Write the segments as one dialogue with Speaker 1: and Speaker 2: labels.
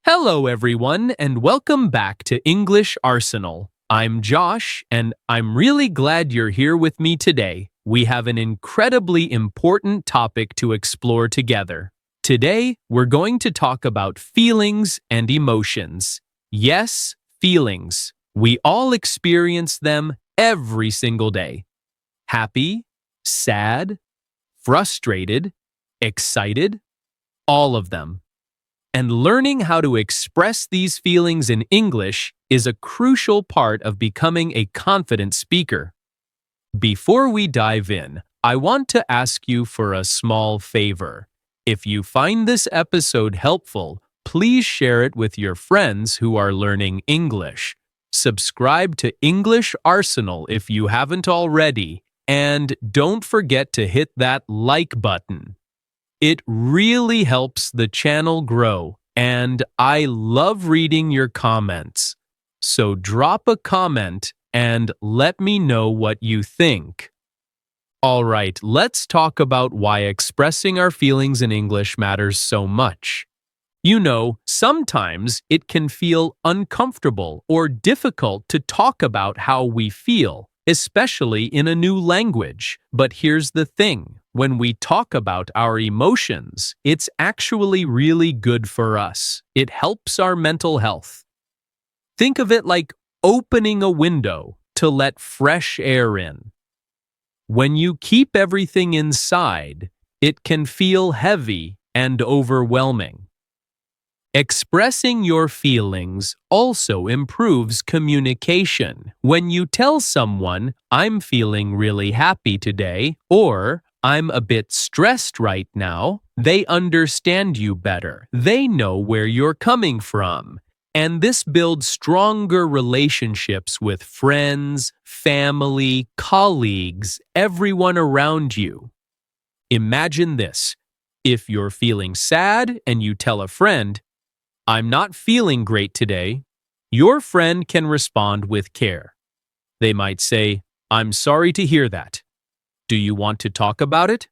Speaker 1: Hello, everyone, and welcome back to English Arsenal. I'm Josh, and I'm really glad you're here with me today. We have an incredibly important topic to explore together. Today, we're going to talk about feelings and emotions. Yes, feelings. We all experience them every single day. Happy, sad, frustrated, excited, all of them. And learning how to express these feelings in English is a crucial part of becoming a confident speaker. Before we dive in, I want to ask you for a small favor. If you find this episode helpful, please share it with your friends who are learning English. Subscribe to English Arsenal if you haven't already, and don't forget to hit that like button. It really helps the channel grow, and I love reading your comments. So drop a comment and let me know what you think. Alright, let's talk about why expressing our feelings in English matters so much. You know, sometimes it can feel uncomfortable or difficult to talk about how we feel, especially in a new language. But here's the thing. When we talk about our emotions, it's actually really good for us. It helps our mental health. Think of it like opening a window to let fresh air in. When you keep everything inside, it can feel heavy and overwhelming. Expressing your feelings also improves communication. When you tell someone, "I'm feeling really happy today," or "I'm a bit stressed right now," they understand you better. They know where you're coming from. And this builds stronger relationships with friends, family, colleagues, everyone around you. Imagine this. If you're feeling sad and you tell a friend, "I'm not feeling great today," your friend can respond with care. They might say, "I'm sorry to hear that. Do you want to talk about it?"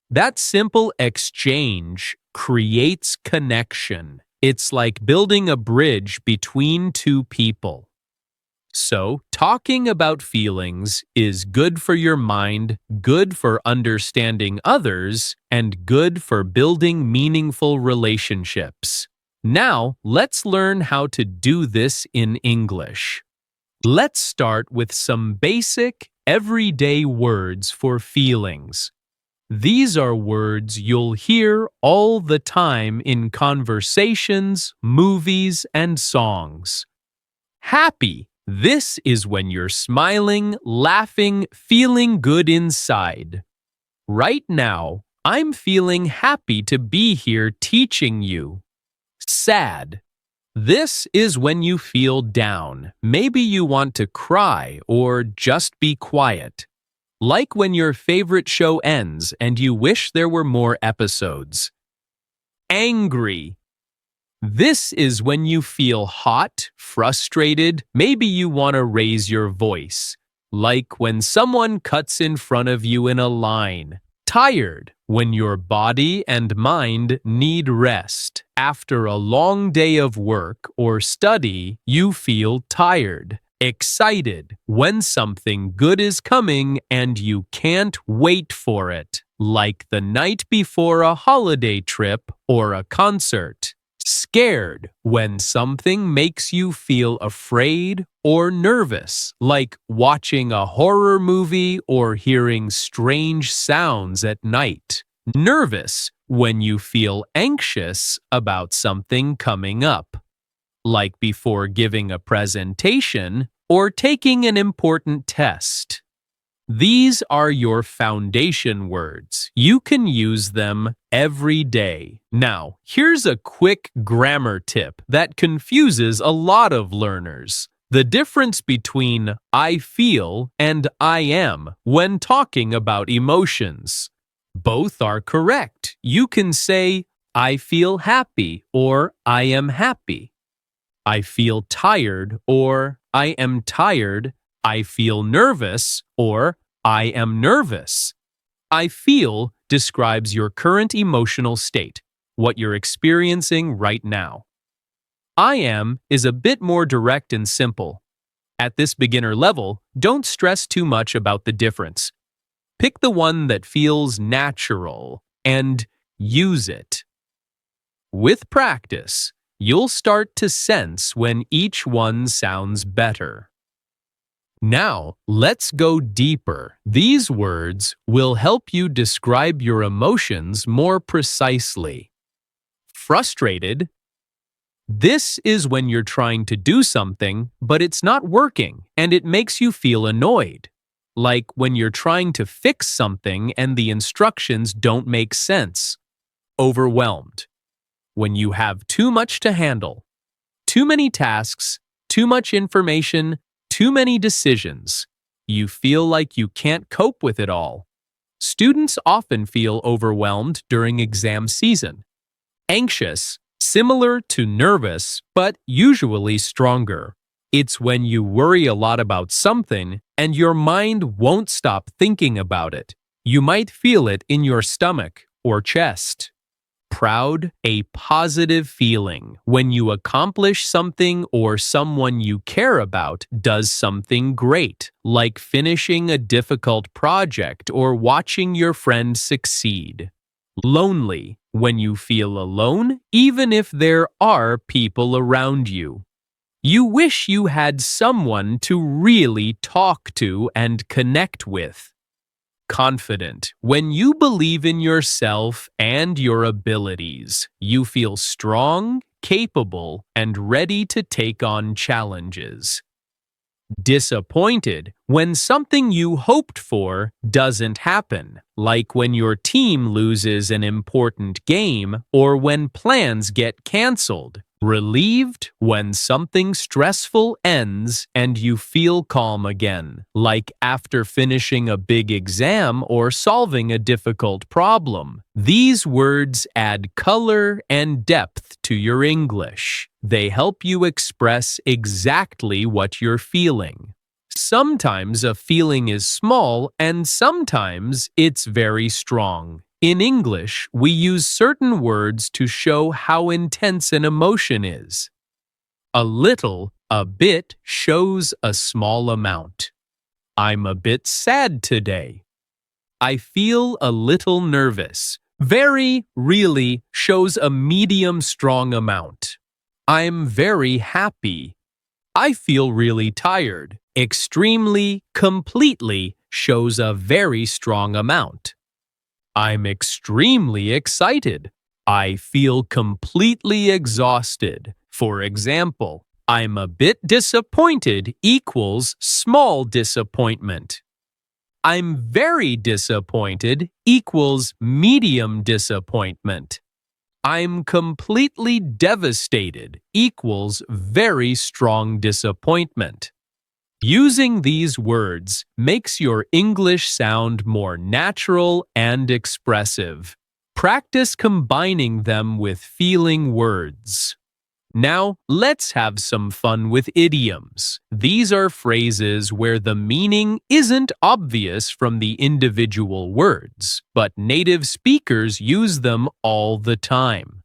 Speaker 1: That simple exchange creates connection. It's like building a bridge between two people. So, talking about feelings is good for your mind, good for understanding others, and good for building meaningful relationships. Now, let's learn how to do this in English. Let's start with some basic, everyday words for feelings. These are words you'll hear all the time in conversations, movies, and songs. Happy. This is when you're smiling, laughing, feeling good inside. Right now, I'm feeling happy to be here teaching you. Sad. This is when you feel down. Maybe you want to cry or just be quiet. Like when your favorite show ends and you wish there were more episodes. Angry. This is when you feel hot, frustrated, maybe you want to raise your voice. Like when someone cuts in front of you in a line. Tired, when your body and mind need rest. After a long day of work or study, you feel tired. Excited, when something good is coming and you can't wait for it. Like the night before a holiday trip or a concert. Scared, when something makes you feel afraid or nervous, like watching a horror movie or hearing strange sounds at night. Nervous, when you feel anxious about something coming up, like before giving a presentation or taking an important test. These are your foundation words. You can use them every day. Now, here's a quick grammar tip that confuses a lot of learners. The difference between "I feel" and "I am" when talking about emotions. Both are correct. You can say, "I feel happy" or "I am happy." "I feel tired" or "I am tired." "I feel nervous" or "I am nervous." "I feel" describes your current emotional state, what you're experiencing right now. I am is a bit more direct and simple. At this beginner level, don't stress too much about the difference. Pick the one that feels natural and use it. With practice, you'll start to sense when each one sounds better. Now, let's go deeper. These words will help you describe your emotions more precisely. Frustrated. This is when you're trying to do something, but it's not working, and it makes you feel annoyed. Like when you're trying to fix something and the instructions don't make sense. Overwhelmed. When you have too much to handle. Too many tasks, too much information, too many decisions. You feel like you can't cope with it all. Students often feel overwhelmed during exam season. Anxious, similar to nervous, but usually stronger. It's when you worry a lot about something and your mind won't stop thinking about it. You might feel it in your stomach or chest. Proud, a positive feeling when you accomplish something or someone you care about does something great, like finishing a difficult project or watching your friend succeed. Lonely, when you feel alone, even if there are people around you. You wish you had someone to really talk to and connect with. Confident. When you believe in yourself and your abilities, you feel strong, capable, and ready to take on challenges. Disappointed. When something you hoped for doesn't happen, like when your team loses an important game or when plans get canceled. Relieved when something stressful ends and you feel calm again, like after finishing a big exam or solving a difficult problem. These words add color and depth to your English. They help you express exactly what you're feeling. Sometimes a feeling is small and sometimes it's very strong. In English, we use certain words to show how intense an emotion is. A little, a bit shows a small amount. I'm a bit sad today. I feel a little nervous. Very, really shows a medium strong amount. I'm very happy. I feel really tired. Extremely, completely shows a very strong amount. I'm extremely excited. I feel completely exhausted. For example, I'm a bit disappointed equals small disappointment. I'm very disappointed equals medium disappointment. I'm completely devastated equals very strong disappointment. Using these words makes your English sound more natural and expressive. Practice combining them with feeling words. Now, let's have some fun with idioms. These are phrases where the meaning isn't obvious from the individual words, but native speakers use them all the time.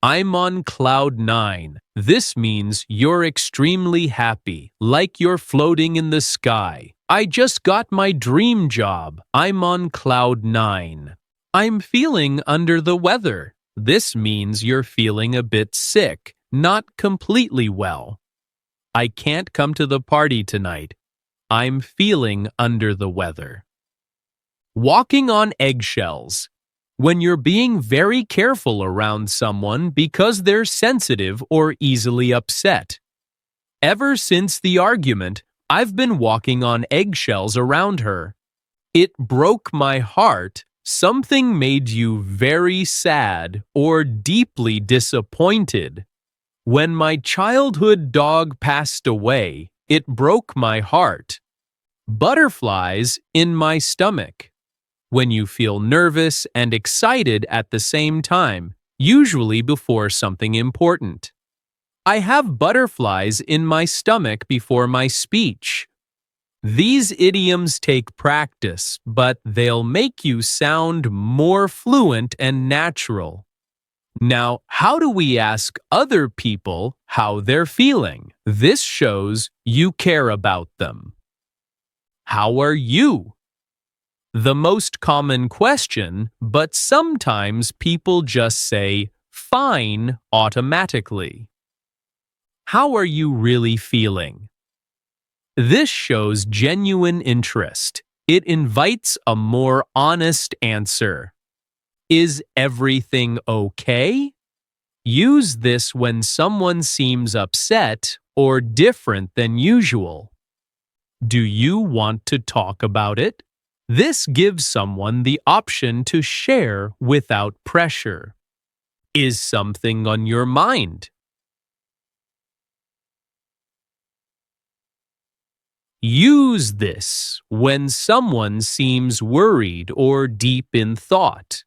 Speaker 1: I'm on cloud 9. This means you're extremely happy, like you're floating in the sky. I just got my dream job. I'm on cloud 9. I'm feeling under the weather. This means you're feeling a bit sick, not completely well. I can't come to the party tonight. I'm feeling under the weather. Walking on eggshells. When you're being very careful around someone because they're sensitive or easily upset. Ever since the argument, I've been walking on eggshells around her. It broke my heart. Something made you very sad or deeply disappointed. When my childhood dog passed away, it broke my heart. Butterflies in my stomach. When you feel nervous and excited at the same time, usually before something important. I have butterflies in my stomach before my speech. These idioms take practice, but they'll make you sound more fluent and natural. Now, how do we ask other people how they're feeling? This shows you care about them. How are you? The most common question, but sometimes people just say fine automatically. How are you really feeling? This shows genuine interest. It invites a more honest answer. Is everything okay? Use this when someone seems upset or different than usual. Do you want to talk about it? This gives someone the option to share without pressure. Is something on your mind? Use this when someone seems worried or deep in thought.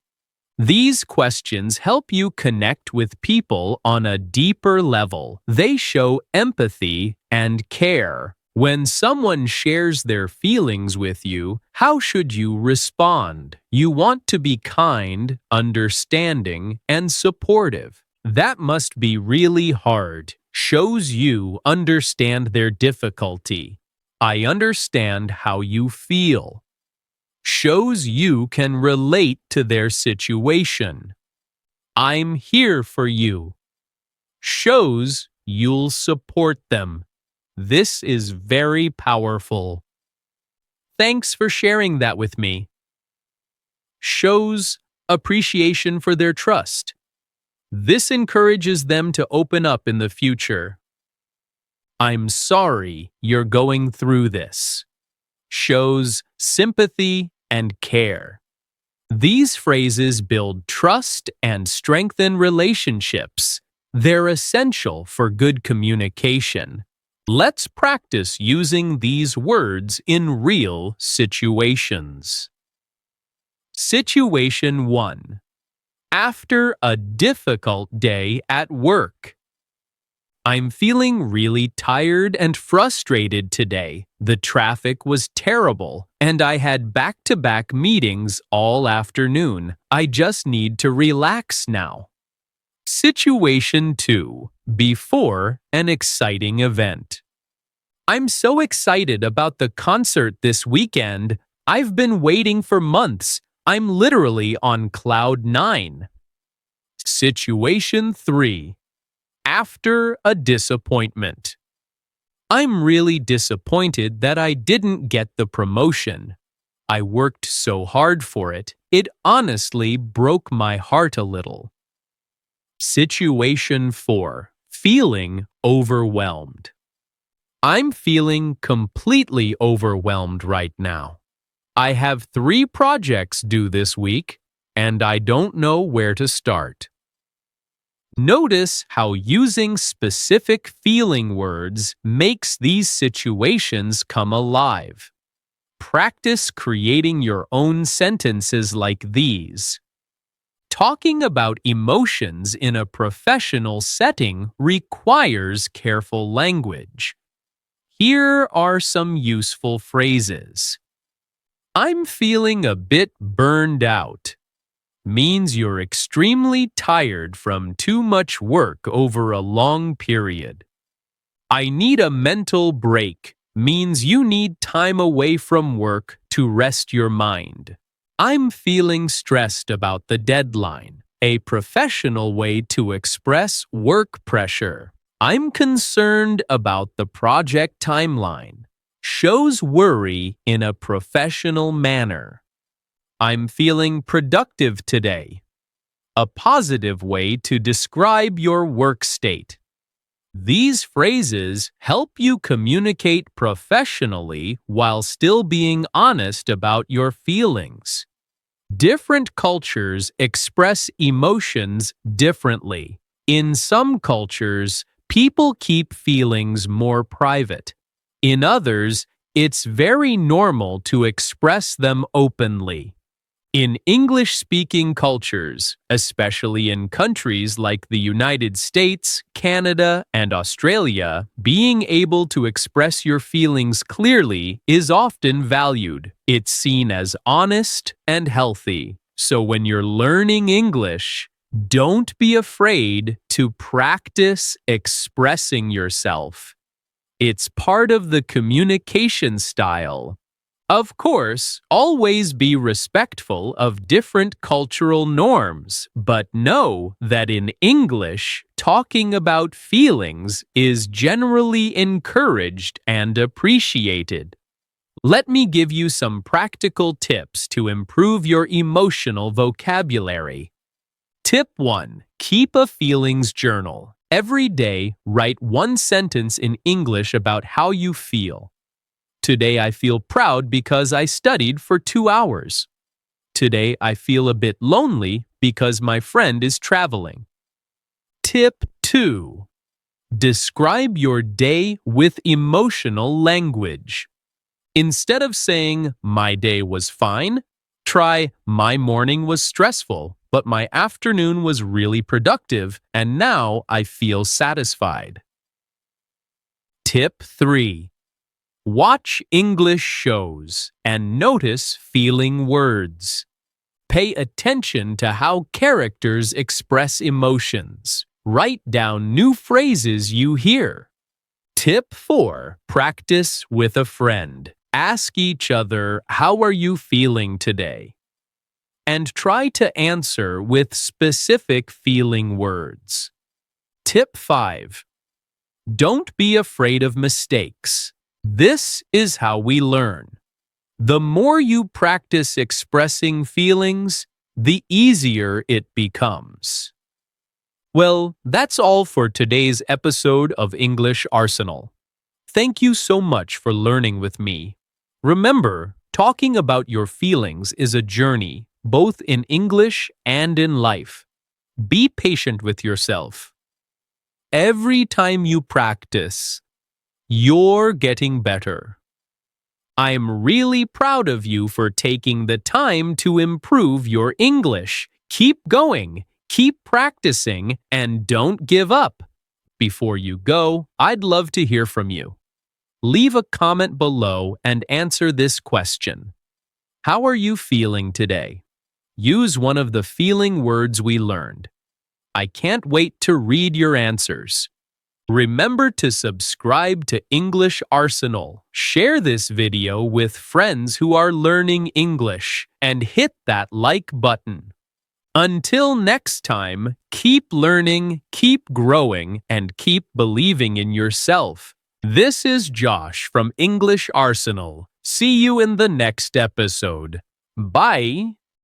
Speaker 1: These questions help you connect with people on a deeper level. They show empathy and care. When someone shares their feelings with you, how should you respond? You want to be kind, understanding, and supportive. That must be really hard. Shows you understand their difficulty. I understand how you feel. Shows you can relate to their situation. I'm here for you. Shows you'll support them. This is very powerful. Thanks for sharing that with me. Shows appreciation for their trust. This encourages them to open up in the future. I'm sorry you're going through this. Shows sympathy and care. These phrases build trust and strengthen relationships. They're essential for good communication. Let's practice using these words in real situations. Situation 1. After a difficult day at work. I'm feeling really tired and frustrated today. The traffic was terrible, and I had back-to-back meetings all afternoon. I just need to relax now. Situation 2. Before an exciting event. I'm so excited about the concert this weekend. I've been waiting for months. I'm literally on cloud 9. Situation 3. After a disappointment. I'm really disappointed that I didn't get the promotion. I worked so hard for it, it honestly broke my heart a little. Situation 4. Feeling overwhelmed. I'm feeling completely overwhelmed right now. I have 3 projects due this week, and I don't know where to start. Notice how using specific feeling words makes these situations come alive. Practice creating your own sentences like these. Talking about emotions in a professional setting requires careful language. Here are some useful phrases. I'm feeling a bit burned out. Means you're extremely tired from too much work over a long period. I need a mental break means you need time away from work to rest your mind. I'm feeling stressed about the deadline, a professional way to express work pressure. I'm concerned about the project timeline. Shows worry in a professional manner. I'm feeling productive today. A positive way to describe your work state. These phrases help you communicate professionally while still being honest about your feelings. Different cultures express emotions differently. In some cultures, people keep feelings more private. In others, it's very normal to express them openly. In English-speaking cultures, especially in countries like the United States, Canada, and Australia, being able to express your feelings clearly is often valued. It's seen as honest and healthy. So when you're learning English, Don't be afraid to practice expressing yourself. It's part of the communication style. Of course, always be respectful of different cultural norms, but know that in English, talking about feelings is generally encouraged and appreciated. Let me give you some practical tips to improve your emotional vocabulary. Tip 1. Keep a feelings journal. Every day, write one sentence in English about how you feel. Today I feel proud because I studied for 2 hours. Today I feel a bit lonely because my friend is traveling. Tip 2. Describe your day with emotional language. Instead of saying, "My day was fine," try, "My morning was stressful, but my afternoon was really productive, and now I feel satisfied." Tip 3. Watch English shows and notice feeling words. Pay attention to how characters express emotions. Write down new phrases you hear. Tip 4. Practice with a friend. Ask each other, "How are you feeling today?" And try to answer with specific feeling words. Tip 5. Don't be afraid of mistakes. This is how we learn. The more you practice expressing feelings, the easier it becomes. Well, that's all for today's episode of English Arsenal. Thank you so much for learning with me. Remember, talking about your feelings is a journey, both in English and in life. Be patient with yourself. Every time you practice, you're getting better. I'm really proud of you for taking the time to improve your English. Keep going, keep practicing, and don't give up. Before you go, I'd love to hear from you. Leave a comment below and answer this question. How are you feeling today? Use one of the feeling words we learned. I can't wait to read your answers. Remember to subscribe to English Arsenal, share this video with friends who are learning English, and hit that like button. Until next time, keep learning, keep growing, and keep believing in yourself. This is Josh from English Arsenal. See you in the next episode. Bye!